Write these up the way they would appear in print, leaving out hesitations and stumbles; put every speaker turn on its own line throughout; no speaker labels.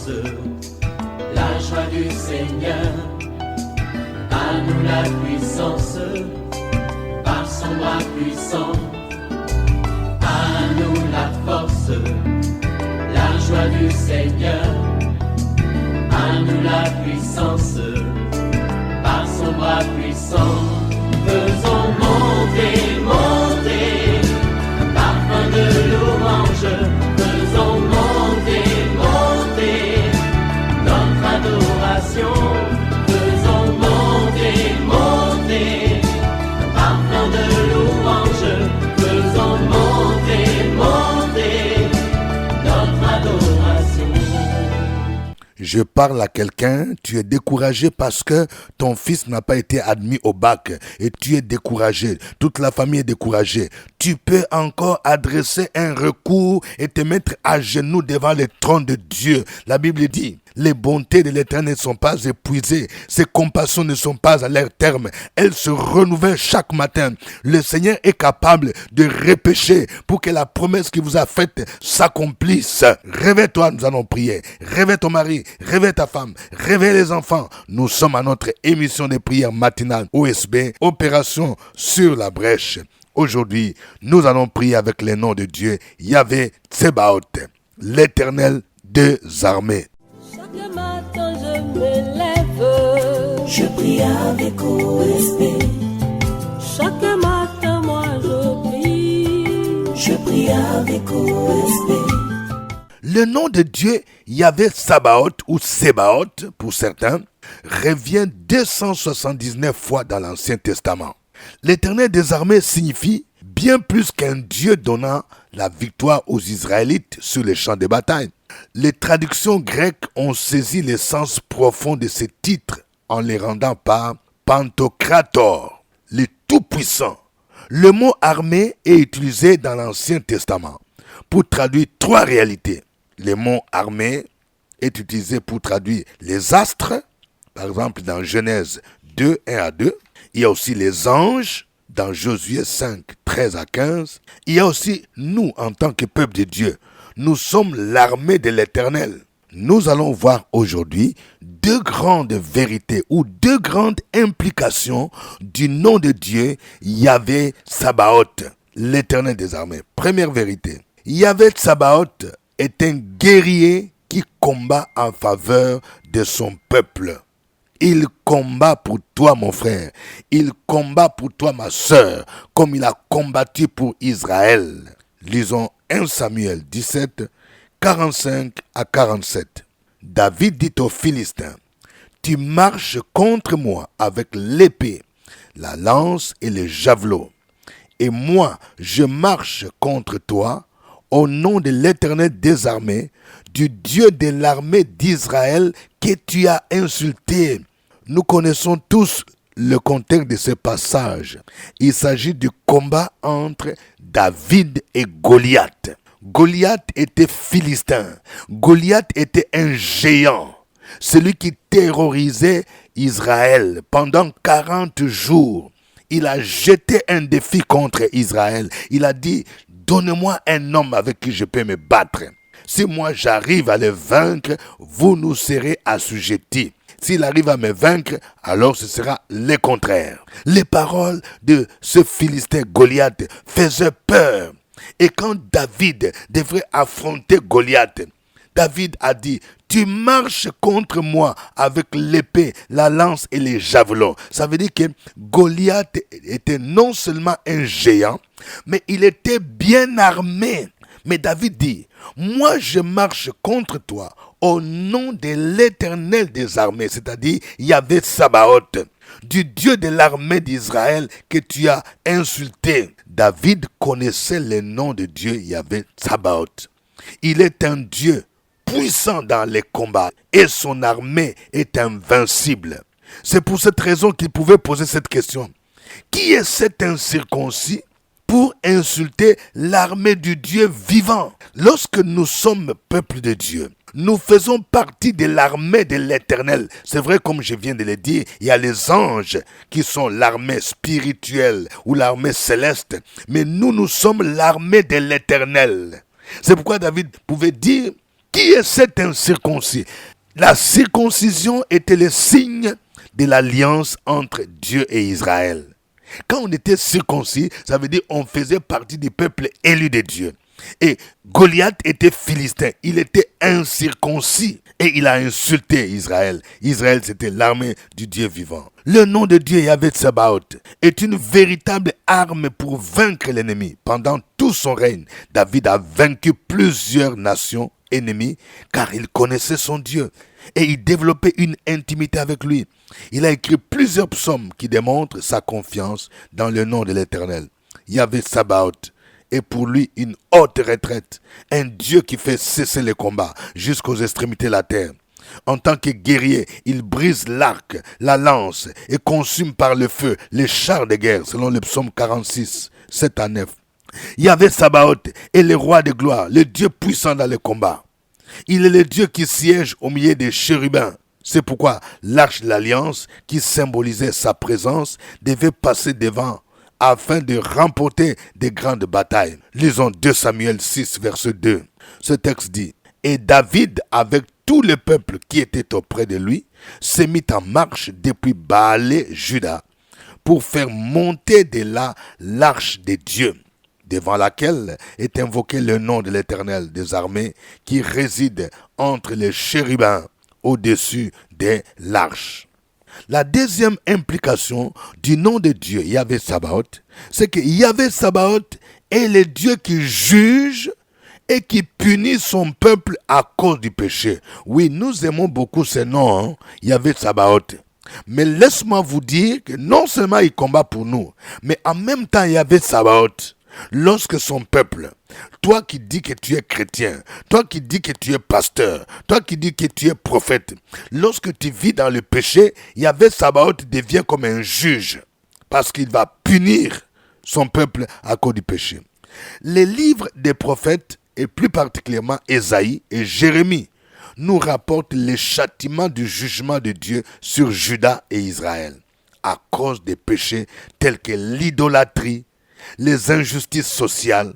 force, la joie du Seigneur. À nous la puissance, par son bras puissant. À nous la force, la joie du Seigneur. À nous la puissance, par son bras puissant. Faisons monter, monter, parfum de louange. Faisons monter, monter, notre adoration. Faisons monter, monter, parfum de louange. Faisons monter, monter, notre adoration.
Je parle à quelqu'un, tu es découragé parce que ton fils n'a pas été admis au bac et tu es découragé, toute la famille est découragée. Tu peux encore adresser un recours et te mettre à genoux devant le trône de Dieu. La Bible dit, les bontés de l'Éternel ne sont pas épuisées, ses compassions ne sont pas à leur terme, elles se renouvellent chaque matin. Le Seigneur est capable de repêcher pour que la promesse qu'il vous a faite s'accomplisse. Réveille-toi, nous allons prier. Réveille ton mari, réveille ta femme, réveille les enfants. Nous sommes à notre émission de prière matinale OSB, Opération sur la brèche. Aujourd'hui, nous allons prier avec le nom de Dieu, Yahvé Tsebaoth, l'Éternel des armées.
Chaque matin je me lève, je prie avec OSB. Chaque matin moi je prie avec OSB.
Le nom de Dieu, Yahvé Sabaoth ou Sébaoth pour certains, revient 279 fois dans l'Ancien Testament. L'Éternel des armées signifie bien plus qu'un Dieu donnant la victoire aux Israélites sur les champs de bataille. Les traductions grecques ont saisi le sens profond de ces titres en les rendant par Pantocrator, le Tout-Puissant. Le mot armée est utilisé dans l'Ancien Testament pour traduire trois réalités. Le mot armée est utilisé pour traduire les astres, par exemple dans Genèse 2, 1 à 2. Il y a aussi les anges dans Josué 5, 13 à 15. Il y a aussi nous en tant que peuple de Dieu. Nous sommes l'armée de l'Éternel. Nous allons voir aujourd'hui deux grandes vérités ou deux grandes implications du nom de Dieu, Yahvé Sabaoth, l'Éternel des armées. Première vérité, Yahvé Sabaoth est un guerrier qui combat en faveur de son peuple. Il combat pour toi, mon frère. Il combat pour toi, ma sœur, comme il a combattu pour Israël. Lisons 1 Samuel 17, 45 à 47. David dit aux Philistins, « Tu marches contre moi avec l'épée, la lance et le javelot. Et moi, je marche contre toi au nom de l'Éternel des armées, du Dieu de l'armée d'Israël que tu as insulté. » Nous connaissons tous le contexte de ce passage. Il s'agit du combat entre David et Goliath. Goliath était philistin. Goliath était un géant. Celui qui terrorisait Israël pendant 40 jours. Il a jeté un défi contre Israël. Il a dit, donnez-moi un homme avec qui je peux me battre. Si moi j'arrive à le vaincre, vous nous serez assujettis. S'il arrive à me vaincre, alors ce sera le contraire. Les paroles de ce Philistin Goliath faisaient peur. Et quand David devrait affronter Goliath, David a dit, tu marches contre moi avec l'épée, la lance et les javelons. Ça veut dire que Goliath était non seulement un géant, mais il était bien armé. Mais David dit, moi je marche contre toi au nom de l'Éternel des armées, c'est-à-dire Yahvé Sabaoth, du Dieu de l'armée d'Israël que tu as insulté. David connaissait le nom de Dieu Yahvé Sabaoth. Il est un Dieu puissant dans les combats et son armée est invincible. C'est pour cette raison qu'il pouvait poser cette question. Qui est cet incirconcis pour insulter l'armée du Dieu vivant? Lorsque nous sommes peuple de Dieu, nous faisons partie de l'armée de l'Éternel. C'est vrai, comme je viens de le dire, il y a les anges qui sont l'armée spirituelle ou l'armée céleste. Mais nous sommes l'armée de l'Éternel. C'est pourquoi David pouvait dire, Qui est cet incirconcis? La circoncision était le signe de l'alliance entre Dieu et Israël. Quand on était circoncis, ça veut dire qu'on faisait partie du peuple élu de Dieu. Et Goliath était philistin, il était incirconcis et il a insulté Israël. Israël, c'était l'armée du Dieu vivant. Le nom de Dieu, Yahvé Tsabaoth, est une véritable arme pour vaincre l'ennemi. Pendant tout son règne, David a vaincu plusieurs nations ennemies car il connaissait son Dieu et il développait une intimité avec lui. Il a écrit plusieurs psaumes qui démontrent sa confiance dans le nom de l'Éternel. Yahvé Tsabaoth est pour lui une haute retraite, un Dieu qui fait cesser les combats jusqu'aux extrémités de la terre. En tant que guerrier, il brise l'arc, la lance et consume par le feu les chars de guerre, selon le psaume 46, 7 à 9. Yahvé Tsabaoth est le roi de gloire, le Dieu puissant dans le combat. Il est le Dieu qui siège au milieu des chérubins. C'est pourquoi l'arche de l'alliance, qui symbolisait sa présence, devait passer devant afin de remporter des grandes batailles. Lisons 2 Samuel 6, verset 2. Ce texte dit: « Et David, avec tout le peuple qui était auprès de lui, se mit en marche depuis Baalé, Juda, pour faire monter de là l'arche de Dieu, devant laquelle est invoqué le nom de l'Éternel des armées, qui réside entre les chérubins au-dessus de l'arche. » La deuxième implication du nom de Dieu, Yahvé Tsabaoth, c'est que Yahvé Tsabaoth est le Dieu qui juge et qui punit son peuple à cause du péché. Oui, nous aimons beaucoup ce nom, Yahvé Tsabaoth. Mais laisse-moi vous dire que non seulement il combat pour nous, mais en même temps Yahvé Tsabaoth, lorsque son peuple, toi qui dis que tu es chrétien, toi qui dis que tu es pasteur, toi qui dis que tu es prophète, lorsque tu vis dans le péché, Yahvé Tsabaoth devient comme un juge, parce qu'il va punir son peuple à cause du péché. Les livres des prophètes, et plus particulièrement Ésaïe et Jérémie, nous rapportent les châtiments du jugement de Dieu sur Juda et Israël, à cause des péchés tels que l'idolâtrie, les injustices sociales,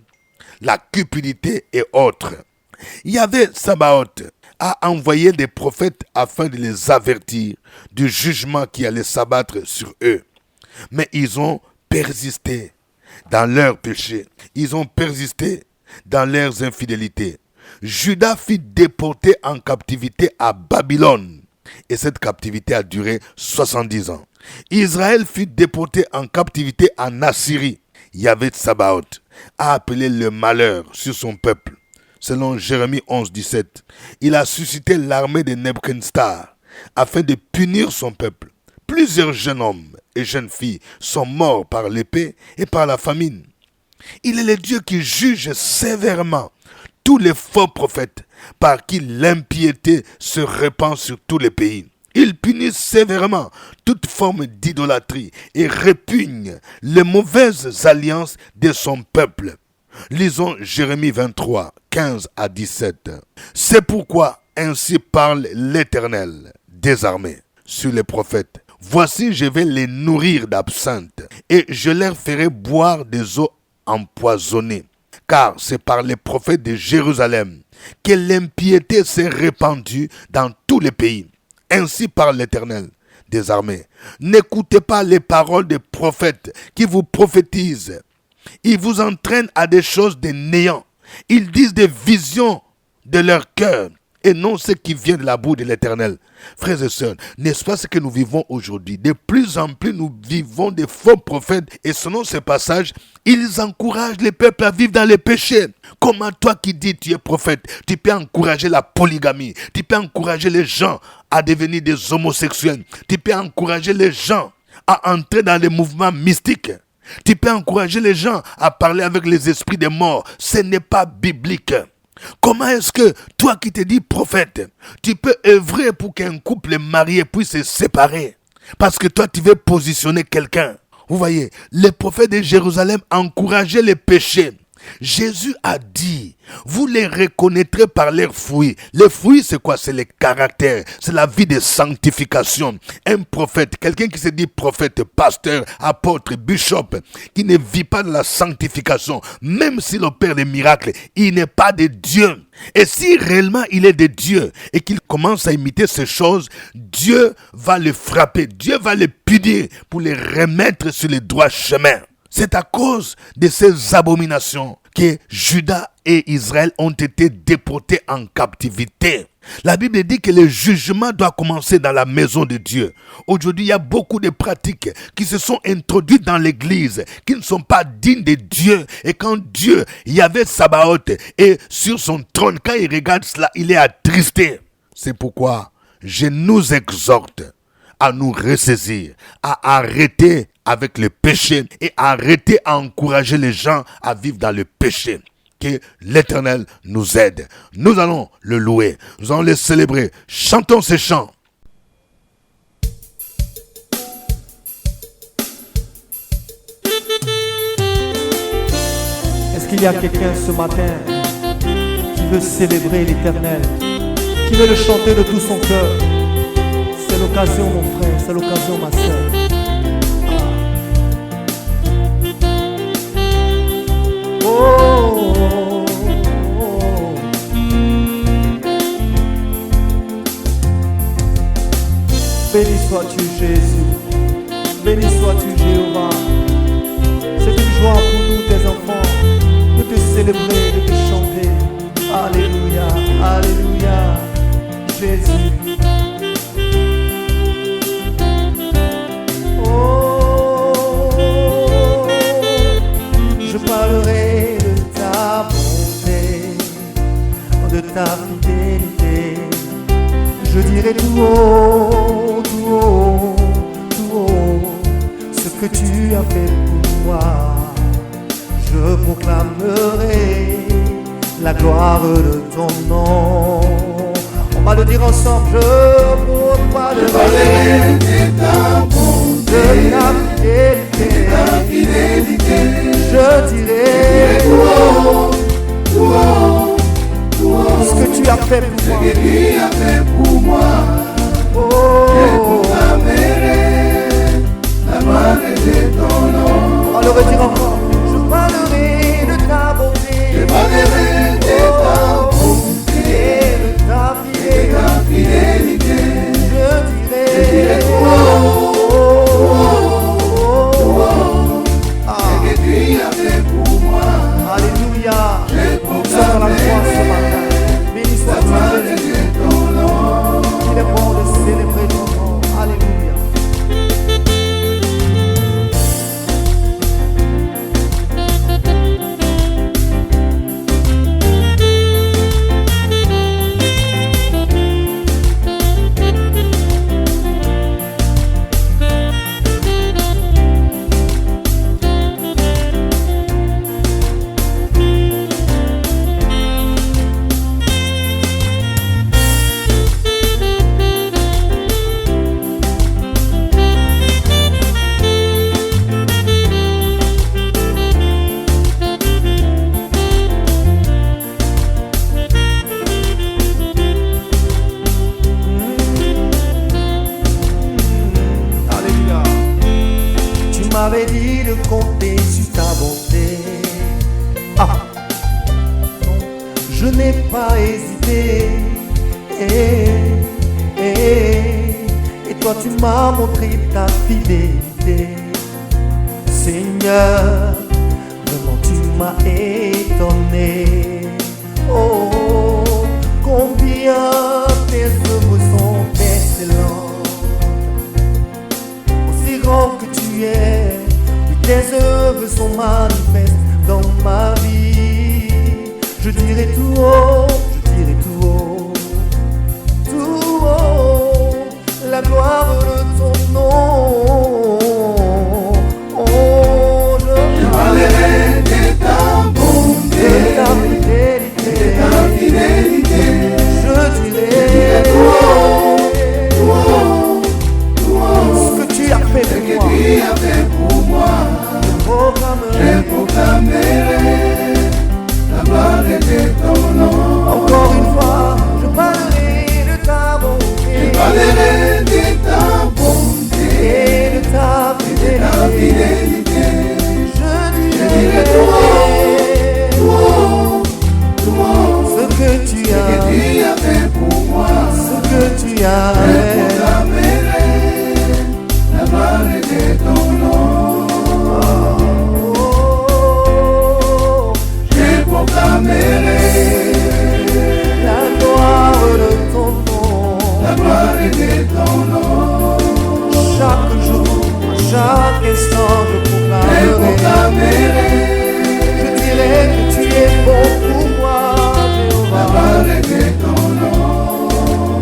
la cupidité et autres. Yahvé Tsabaoth a envoyé des prophètes afin de les avertir du jugement qui allait s'abattre sur eux. Mais ils ont persisté dans leurs péchés. Ils ont persisté dans leurs infidélités. Juda fut déporté en captivité à Babylone. Et cette captivité a duré 70 ans. Israël fut déporté en captivité en Assyrie. Yahvé Tsabaoth a appelé le malheur sur son peuple. Selon Jérémie 11, 17, il a suscité l'armée de Nebuchadnezzar afin de punir son peuple. Plusieurs jeunes hommes et jeunes filles sont morts par l'épée et par la famine. Il est le Dieu qui juge sévèrement tous les faux prophètes par qui l'impiété se répand sur tous les pays. Il punit sévèrement toute forme d'idolâtrie et répugne les mauvaises alliances de son peuple. Lisons Jérémie 23, 15 à 17. C'est pourquoi ainsi parle l'Éternel des armées sur les prophètes. Voici, je vais les nourrir d'absinthe et je leur ferai boire des eaux empoisonnées. Car c'est par les prophètes de Jérusalem que l'impiété s'est répandue dans tous les pays. Ainsi parle l'Éternel des armées. N'écoutez pas les paroles des prophètes qui vous prophétisent. Ils vous entraînent à des choses de néant. Ils disent des visions de leur cœur et non ce qui vient de la bouche de l'Éternel. Frères et sœurs, n'est-ce pas ce que nous vivons aujourd'hui? De plus en plus, nous vivons des faux prophètes et selon ces passages, ils encouragent les peuples à vivre dans les péchés. Comment toi qui dis tu es prophète, tu peux encourager la polygamie, tu peux encourager les gens à devenir des homosexuels, tu peux encourager les gens à entrer dans les mouvements mystiques, tu peux encourager les gens à parler avec les esprits des morts. Ce n'est pas biblique. Comment est-ce que toi qui te dis prophète, tu peux œuvrer pour qu'un couple marié puisse se séparer? Parce que toi tu veux positionner quelqu'un. Vous voyez, les prophètes de Jérusalem encourageaient les péchés. Jésus a dit, vous les reconnaîtrez par leurs fruits. Les fruits, c'est quoi? C'est les caractères, c'est la vie de sanctification. Un prophète, quelqu'un qui se dit prophète, pasteur, apôtre, bishop, qui ne vit pas de la sanctification, même s'il opère des miracles, il n'est pas de Dieu. Et si réellement il est de Dieu et qu'il commence à imiter ces choses, Dieu va le frapper, Dieu va le punir pour les remettre sur le droit chemin. C'est à cause de ces abominations que Juda et Israël ont été déportés en captivité. La Bible dit que le jugement doit commencer dans la maison de Dieu. Aujourd'hui, il y a beaucoup de pratiques qui se sont introduites dans l'église, qui ne sont pas dignes de Dieu. Et quand Dieu, il y avait Sabaoth, et sur son trône, quand il regarde cela, il est attristé. C'est pourquoi je nous exhorte à nous ressaisir, à arrêter avec le péché et arrêter à encourager les gens à vivre dans le péché. Que l'Éternel nous aide. Nous allons le louer, nous allons le célébrer. Chantons ces chants.
Est-ce qu'il y a quelqu'un ce matin qui veut célébrer l'Éternel, qui veut le chanter de tout son cœur? C'est l'occasion, mon frère, c'est l'occasion, ma soeur. Oh, oh, oh. Béni sois-tu Jésus, béni sois-tu Jéhovah. C'est une joie pour nous tes enfants de te célébrer, de te chanter. Alléluia, alléluia, Jésus. Je parlerai de ta bonté, de ta fidélité. Je dirai tout haut, tout haut, tout haut, ce que tu as fait pour moi. Je proclamerai la gloire de ton nom. On va le dire ensemble. Je proclamerai de ta bonté, de ta fidélité. Je dirai ce que tu as fait pour moi. Oh, je proclamerai la gloire de ton nom. On va le redire encore. Je parlerai de ta bonté. Je parlerai de ta bonté, de ta fidélité. Je dirai alléluia. Nous sommes dans la croix ce matin. Béni sois-tu Jésus. Il est bon de célébrer ton nom. Alléluia. M'avais dit de compter sur ta bonté. Ah, non, je n'ai pas hésité. Et toi tu m'as montré ta fidélité. Seigneur, vraiment tu m'as étonné. Oh, combien tes œuvres sont excellentes. Aussi grand que tu es, tes œuvres sont manifestes dans ma vie. Je dirai tout haut, la gloire de ton nom. Oh, je parlerai de ta bonté, qui a fait pour moi ce que tu as fait. La gloire de ton nom. J'ai proclamé la gloire de ton nom. La gloire de ton nom. Chaque jour, chaque instant, je proclamerai. Je dirai que tu es bon pour moi, Jéhovah. La gloire de ton nom.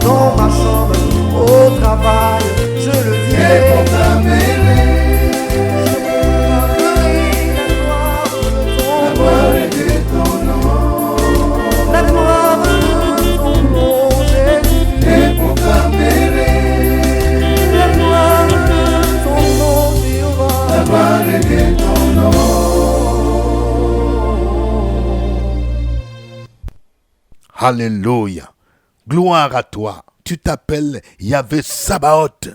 Dans ma chambre, au travail, je le dirai. Je proclamerai la gloire de ton nom. La gloire de ton nom, Jésus. Je proclamerai la gloire de ton nom, Jéhovah. La gloire de ton nom.
Alléluia. Gloire à toi. Tu t'appelles Yahvé Sabaoth,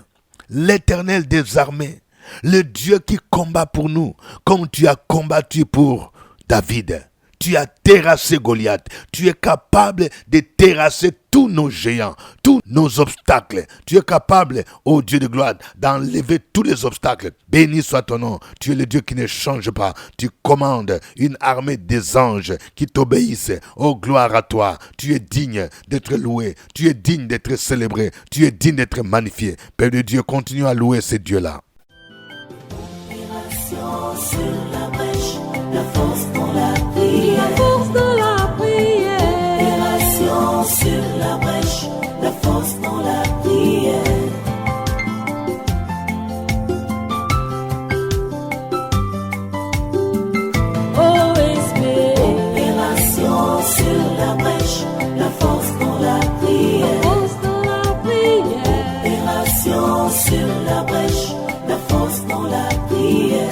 l'Éternel des armées, le Dieu qui combat pour nous, comme tu as combattu pour David. Tu as terrassé Goliath. Tu es capable de terrasser tous nos géants, tous nos obstacles. Tu es capable, ô Dieu de gloire, d'enlever tous les obstacles. Béni soit ton nom. Tu es le Dieu qui ne change pas. Tu commandes une armée des anges qui t'obéissent. Oh, gloire à toi. Tu es digne d'être loué. Tu es digne d'être célébré. Tu es digne d'être magnifié. Père de Dieu, continue à louer ces dieux-là.
Sur la brèche, la force dans la prière. La force dans la prière. Opération sur la brèche, la force dans la prière. OSB. Opération sur la brèche, la force dans la prière. La force dans la prière. Opération sur la brèche, la force dans la prière.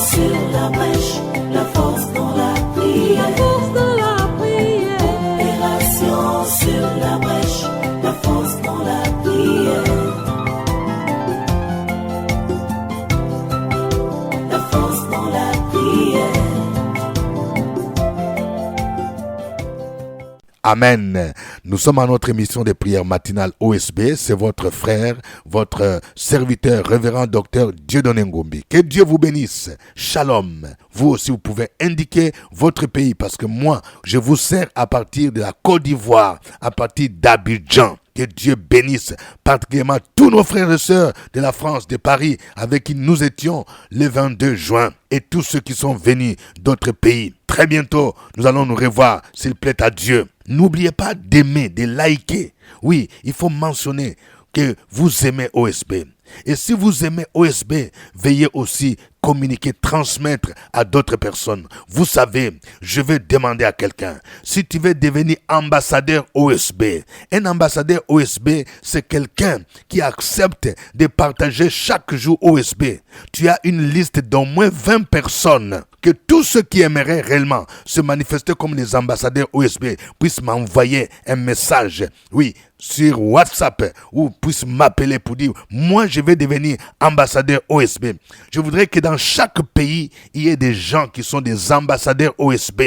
Sur la brèche, la force dans la prière. La force dans la prière. Opération sur la brèche, la force dans la prière. La force dans la prière.
Amen. Nous sommes à notre émission de prière matinale OSB. C'est votre frère, votre serviteur, révérend docteur Dieudonné Ngombi. Que Dieu vous bénisse. Shalom. Vous aussi, vous pouvez indiquer votre pays parce que moi, je vous sers à partir de la Côte d'Ivoire, à partir d'Abidjan. Que Dieu bénisse particulièrement tous nos frères et sœurs de la France, de Paris, avec qui nous étions le 22 juin. Et tous ceux qui sont venus d'autres pays. Très bientôt, nous allons nous revoir, s'il plaît à Dieu. N'oubliez pas d'aimer, de liker. Oui, il faut mentionner que vous aimez OSB. Et si vous aimez OSB, veuillez aussi communiquer, transmettre à d'autres personnes. Vous savez, je vais demander à quelqu'un, si tu veux devenir ambassadeur OSB, un ambassadeur OSB, c'est quelqu'un qui accepte de partager chaque jour OSB. Tu as une liste d'au moins 20 personnes que tous ceux qui aimeraient réellement se manifester comme les ambassadeurs OSB puissent m'envoyer un message, oui, sur WhatsApp, ou puissent m'appeler pour dire, moi je vais devenir ambassadeur OSB. Je voudrais que dans chaque pays, il y ait des gens qui sont des ambassadeurs OSB.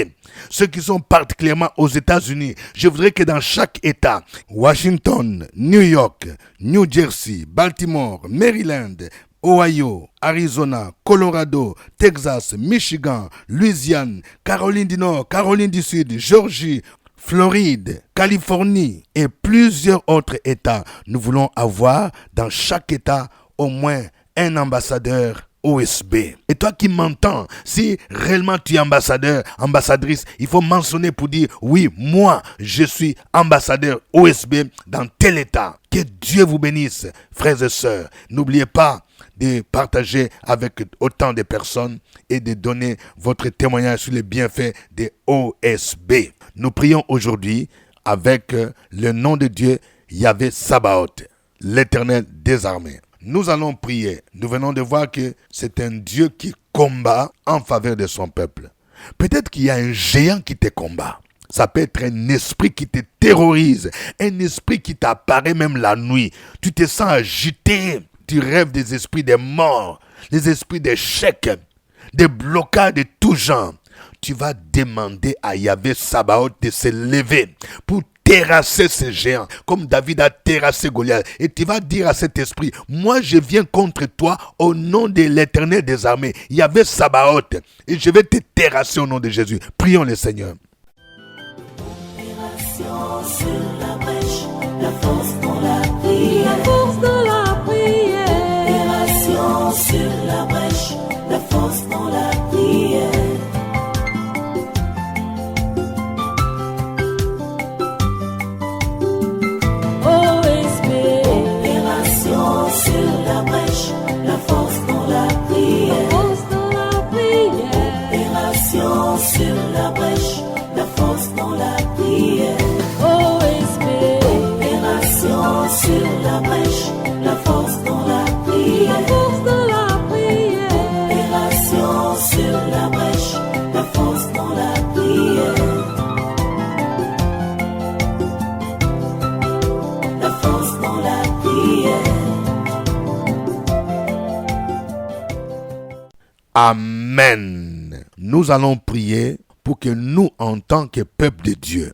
Ceux qui sont particulièrement aux États-Unis, je voudrais que dans chaque État, Washington, New York, New Jersey, Baltimore, Maryland, Ohio, Arizona, Colorado, Texas, Michigan, Louisiane, Caroline du Nord, Caroline du Sud, Georgie, Floride, Californie et plusieurs autres États. Nous voulons avoir dans chaque État au moins un ambassadeur OSB. Et toi qui m'entends, si réellement tu es ambassadeur, ambassadrice, il faut mentionner pour dire, oui, moi, je suis ambassadeur OSB dans tel État. Que Dieu vous bénisse, frères et sœurs. N'oubliez pas de partager avec autant de personnes et de donner votre témoignage sur les bienfaits de OSB. Nous prions aujourd'hui avec le nom de Dieu, Yahvé Sabaoth, l'Éternel des armées. Nous allons prier. Nous venons de voir que c'est un Dieu qui combat en faveur de son peuple. Peut-être qu'il y a un géant qui te combat. Ça peut être un esprit qui te terrorise, un esprit qui t'apparaît même la nuit. Tu te sens agité. Tu rêves des esprits des morts, des esprits d'échecs, des blocages de tout genre. tu vas demander à Yahvé Sabaoth de se lever pour terrasser ces géants, comme David a terrassé Goliath. Et tu vas dire à cet esprit, moi je viens contre toi au nom de l'Éternel des armées, Yahvé Sabaoth, et je vais te terrasser au nom de Jésus. Prions le Seigneur.
Sur la brèche, la force dans la prière. La force dans la prière. Opération sur la brèche, la force dans la prière. OSP. Opération sur la brèche, la force dans la prière. La force dans la prière. Opération sur la brèche, la force dans la prière. Sur la brèche, la force dans la prière. La force dans la prière. Opération sur la brèche, la force dans la prière. La force dans la prière.
Amen. Nous allons prier pour que nous, en tant que peuple de Dieu,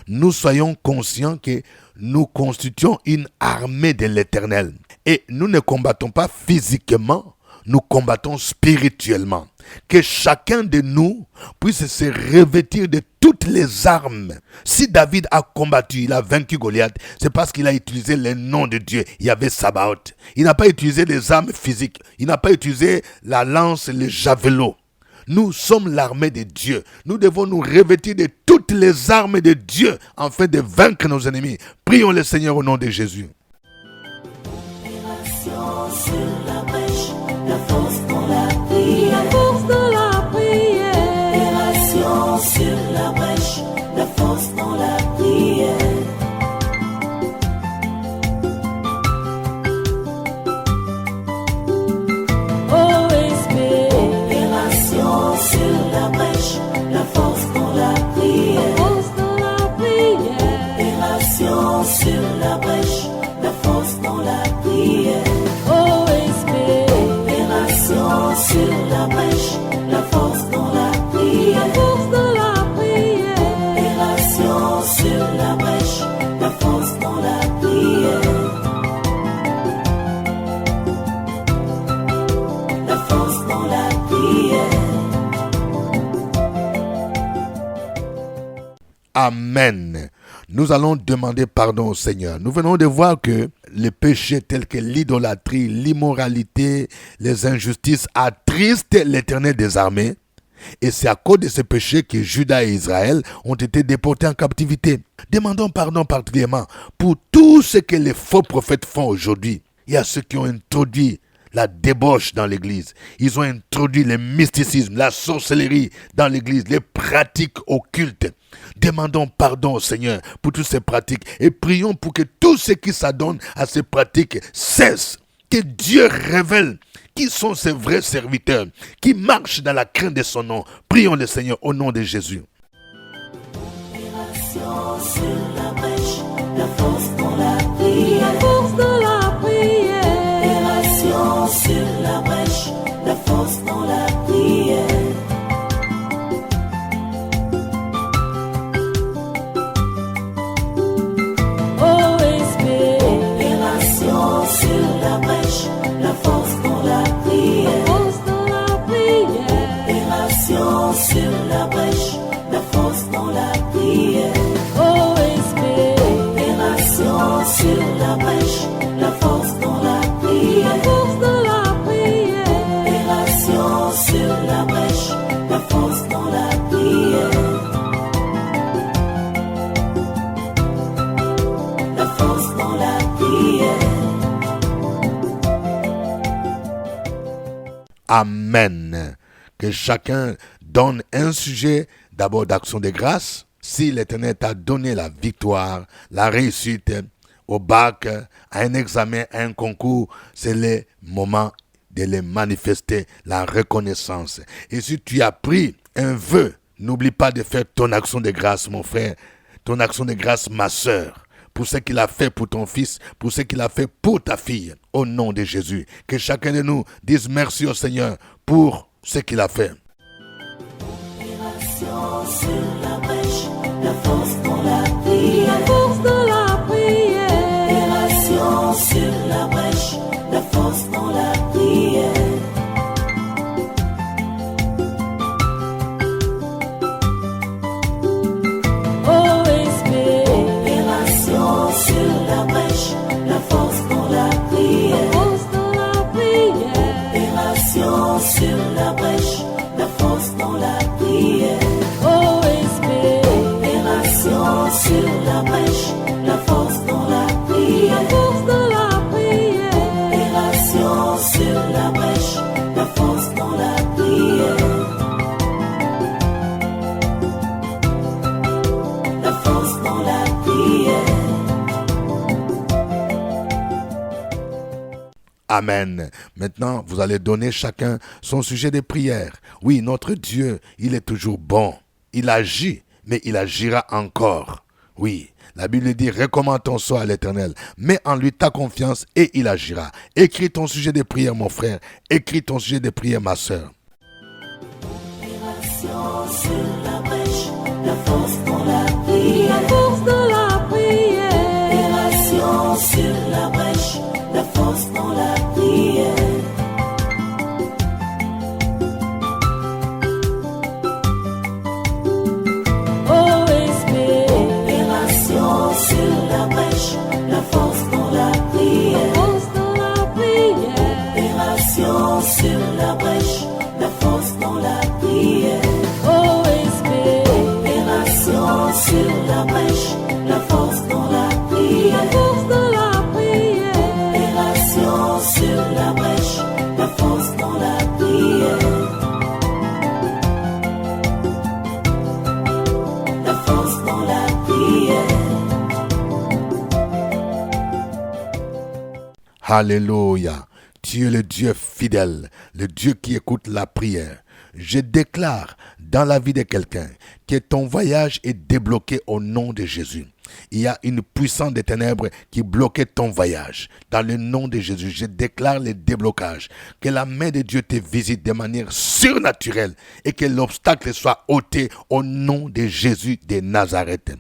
nous soyons conscients que nous constituons une armée de l'Éternel. Et nous ne combattons pas physiquement, nous combattons spirituellement. Que chacun de nous puisse se revêtir de toutes les armes. Si David a combattu, il a vaincu Goliath, c'est parce qu'il a utilisé le nom de Dieu. Yahvé Sabaoth. Il n'a pas utilisé les armes physiques. Il n'a pas utilisé la lance, le javelot. Nous sommes l'armée de Dieu. Nous devons nous revêtir de toutes les armes de Dieu afin de vaincre nos ennemis. Prions le Seigneur au nom de Jésus.
Opération sur la brèche, la force dans la prière. La force dans la prière. Opération sur la brèche, la force dans la prière. Sur la brèche, la force dans la prière. La force dans la prière. Opération sur la brèche, la force dans la prière. OSP. Opération sur la brèche, la force dans la prière. La force dans la prière. Opération sur la brèche, la force dans la prière. La force dans la prière.
Amen. Nous allons demander pardon au Seigneur. Nous venons de voir que les péchés tels que l'idolâtrie, l'immoralité, les injustices attristent l'Éternel des armées. Et c'est à cause de ces péchés que Juda et Israël ont été déportés en captivité. Demandons pardon particulièrement pour tout ce que les faux prophètes font aujourd'hui. Il y a ceux qui ont introduit la débauche dans l'église. Ils ont introduit le mysticisme, la sorcellerie dans l'église, les pratiques occultes. Demandons pardon au Seigneur pour toutes ces pratiques et prions pour que tous ceux qui s'adonnent à ces pratiques cessent. Que Dieu révèle qui sont ses vrais serviteurs, qui marchent dans la crainte de son nom. Prions le Seigneur au nom de Jésus.
Opération sur la brèche, la force dans la prière. La force dans la prière. Opération sur la brèche, la force dans la prière. OSP. Opération sur la brèche, la force dans la prière. La force dans la prière. Opération sur la brèche, la force dans la prière. OSP. Opération sur la brèche, la force dans la prière. La force dans la prière. Opération sur la brèche, la force dans la prière. La force dans la prière.
Amen. Que chacun donne un sujet d'abord d'action de grâce. Si l'Éternel t'a donné la victoire, la réussite au bac, à un examen, à un concours, c'est le moment de les manifester, la reconnaissance. Et si tu as pris un vœu, n'oublie pas de faire ton action de grâce, mon frère, ton action de grâce, ma sœur, pour ce qu'il a fait pour ton fils, pour ce qu'il a fait pour ta fille, au nom de Jésus. Que chacun de nous dise merci au Seigneur pour ce qu'il a fait.
sur la brèche, la force dans la prière. La force dans la prière. Opération sur la brèche, la force dans la prière. Opération sur la brèche, la force dans la prière. Opération sur la brèche, la force dans la prière. Opération sur la brèche, la force dans la prière. Opération sur la brèche, la force dans la prière. La force dans la prière.
Amen. Maintenant, vous allez donner chacun son sujet de prière. Oui, notre Dieu, il est toujours bon. Il agit, mais il agira encore. Oui, la Bible dit, recommande ton sort à l'Éternel. Mets en lui ta confiance et il agira. Écris ton sujet de prière, mon frère. Écris ton sujet de prière, ma soeur.
Opération sur la brèche, la force dans la prière. La force dans la prière. Opération sur la brèche, la force dans la prière. Opération sur la brèche, la force dans la prière. Opération sur la brèche, la force dans la prière. Opération sur la brèche, la force dans la prière. Opération sur la brèche, la force dans la prière. La force dans la prière.
Alléluia. Tu es le Dieu fidèle, le Dieu qui écoute la prière. Je déclare dans la vie de quelqu'un que ton voyage est débloqué au nom de Jésus. Il y a une puissance des ténèbres qui bloquait ton voyage. Dans le nom de Jésus, je déclare le déblocage. Que la main de Dieu te visite de manière surnaturelle et que l'obstacle soit ôté au nom de Jésus de Nazareth.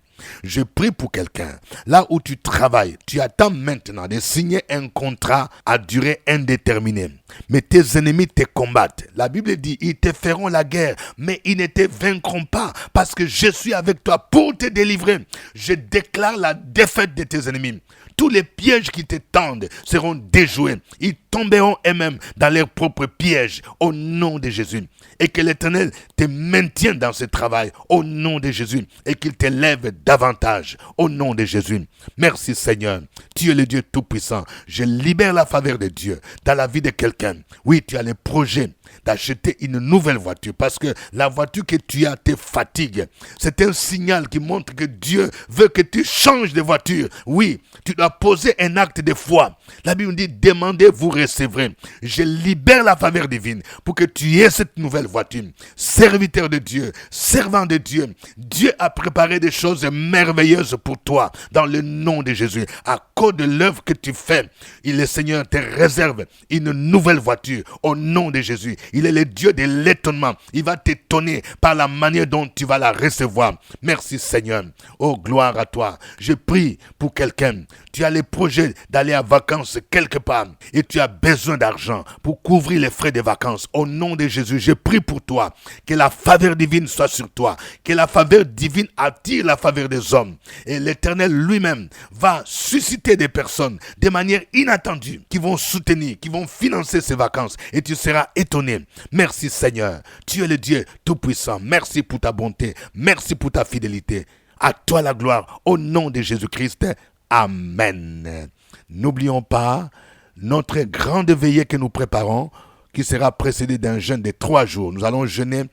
Je prie pour quelqu'un. Là où tu travailles, tu attends maintenant de signer un contrat à durée indéterminée. Mais tes ennemis te combattent. La Bible dit, ils te feront la guerre, mais ils ne te vaincront pas parce que je suis avec toi pour te délivrer. Je déclare la défaite de tes ennemis. Tous les pièges qui te tendent seront déjoués. Ils tomberont eux-mêmes dans leurs propres pièges au nom de Jésus. Et que l'Éternel te maintienne dans ce travail au nom de Jésus. Et qu'il t'élève davantage au nom de Jésus. Merci Seigneur. Tu es le Dieu Tout-Puissant. Je libère la faveur de Dieu dans la vie de quelqu'un. Oui, tu as le projet d'acheter une nouvelle voiture parce que la voiture que tu as te fatigue. C'est un signal qui montre que Dieu veut que tu changes de voiture. Oui, tu dois poser un acte de foi. La Bible dit, demandez, vous recevrez. Je libère la faveur divine pour que tu aies cette nouvelle voiture. Serviteur de Dieu, servant de Dieu, Dieu a préparé des choses merveilleuses pour toi dans le nom de Jésus. À cause de l'œuvre que tu fais, le Seigneur te réserve une nouvelle voiture au nom de Jésus. Il est le Dieu de l'étonnement. Il va t'étonner par la manière dont tu vas la recevoir. Merci Seigneur. Oh, gloire à toi. Je prie pour quelqu'un. Tu as le projet d'aller en vacances quelque part et tu as besoin d'argent pour couvrir les frais de vacances. Au nom de Jésus, je prie pour toi. Que la faveur divine soit sur toi. Que la faveur divine attire la faveur des hommes. Et l'Éternel lui-même va susciter des personnes de manière inattendue qui vont soutenir, qui vont financer ces vacances. Et tu seras étonné. Merci Seigneur. Tu es le Dieu Tout-Puissant. Merci pour ta bonté. Merci pour ta fidélité. À toi la gloire. Au nom de Jésus-Christ. Amen. N'oublions pas notre grande veillée que nous préparons, qui sera précédée d'un jeûne de 3 jours. Nous allons jeûner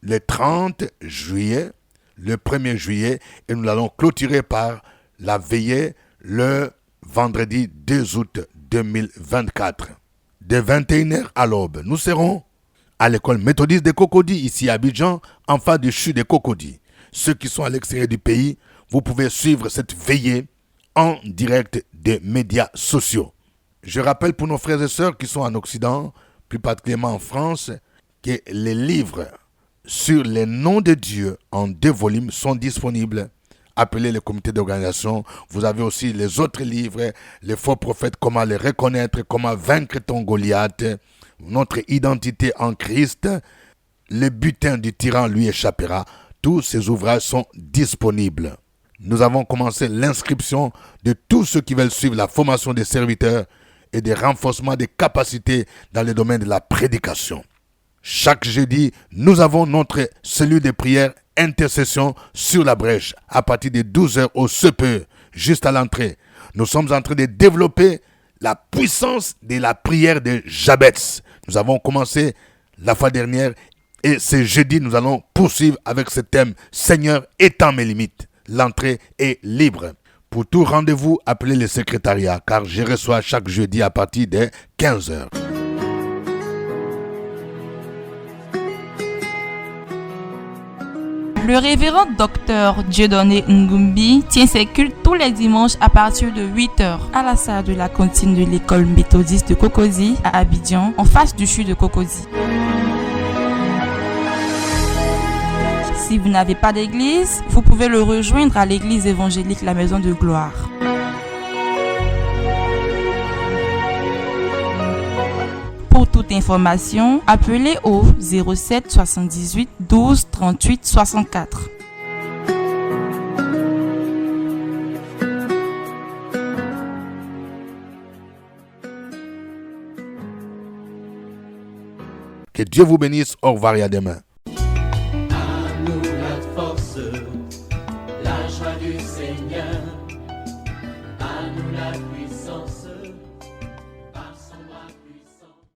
le 30 juillet, le 1er juillet, et nous allons clôturer par la veillée le vendredi 2 août 2024. De 21h à l'aube, nous serons à l'école méthodiste de Cocody, ici à Abidjan, en face du CHU de Cocody. Ceux qui sont à l'extérieur du pays, vous pouvez suivre cette veillée en direct des médias sociaux. Je rappelle pour nos frères et sœurs qui sont en Occident, plus particulièrement en France, que les livres sur les noms de Dieu en 2 volumes sont disponibles. Appelez le comité d'organisation. Vous avez aussi les autres livres, les faux prophètes, comment les reconnaître, comment vaincre ton Goliath, notre identité en Christ, le butin du tyran lui échappera. Tous ces ouvrages sont disponibles. Nous avons commencé l'inscription de tous ceux qui veulent suivre la formation des serviteurs et des renforcements des capacités dans le domaine de la prédication. Chaque jeudi, nous avons notre cellule de prière intercession sur la brèche à partir de 12h au CPE, juste à l'entrée. Nous sommes en train de développer la puissance de la prière de Jabez. Nous avons commencé la fois dernière et ce jeudi, nous allons poursuivre avec ce thème « Seigneur, étends mes limites ». L'entrée est libre. Pour tout rendez-vous, appelez le secrétariat car je reçois chaque jeudi à partir de 15h.
Le révérend docteur Dieudonné Ngumbi tient ses cultes tous les dimanches à partir de 8h à la salle de la cantine de l'école méthodiste de Cocody à Abidjan, en face du CHU de Cocody. Si vous n'avez pas d'église, vous pouvez le rejoindre à l'église évangélique La Maison de Gloire. Pour toute information, appelez au 07 78 12 38 64.
Que Dieu vous bénisse. Au revoir et à demain.